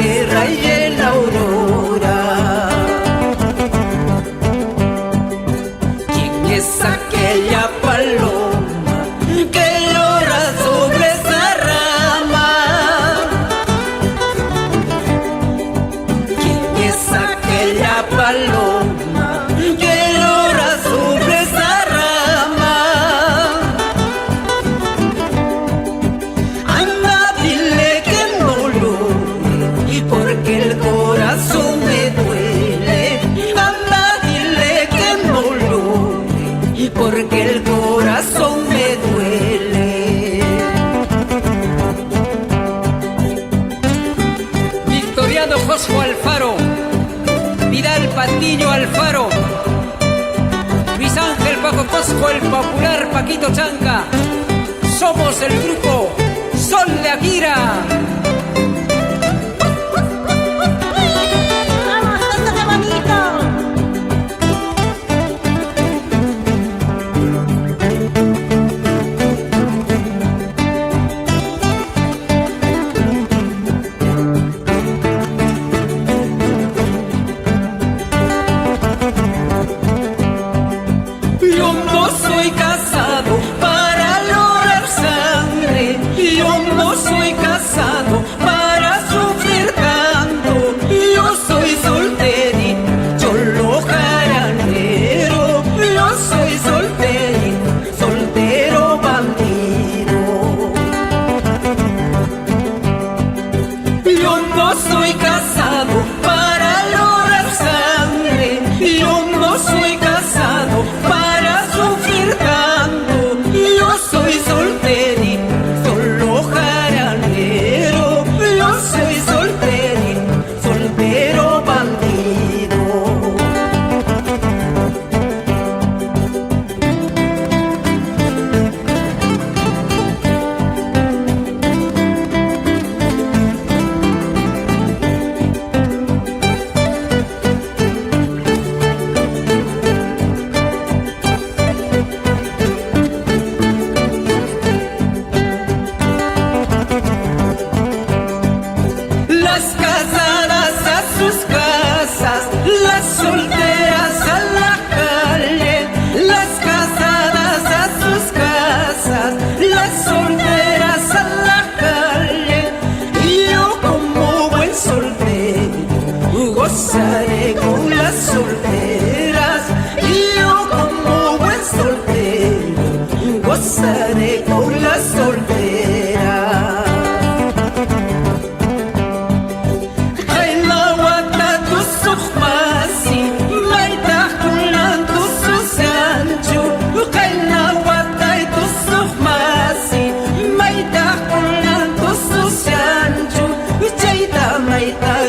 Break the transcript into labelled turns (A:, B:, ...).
A: guerra y en la aurora. ¿Quién es aquella paloma que llora sobre esa rama? ¿Quién es aquella paloma que llora sobre esa rama? Anda, dile que no llore, porque el corazón me duele. Anda, dile que no llore, porque el corazón me duele. Victoriano Josco Alfaro, Vidal Patiño Alfaro, Luis Ángel Paco Cosco, el popular Paquito Chanca. Somos el grupo Sol de Akira.
B: ¡Vamos, esto qué bonito!
A: Yo no soy casado para lograr sangre. Yo no soy casado para sufrir tanto. Yo soy solterito, cholo jaranero. Yo soy solterito, soltero bandido. Yo no soy casado para lograr sangre. Yo no soy casado para sufrir tanto. Yo soy solterito, solo jaranero. Yo soy solterito, soltero bandido. Las casadas a sus casas, las solteras a la calle. Las casadas a sus casas, las solteras a la calle. Y yo como buen soltero gozaré con las solteras. Y yo como buen soltero gozaré con las solteras. Maita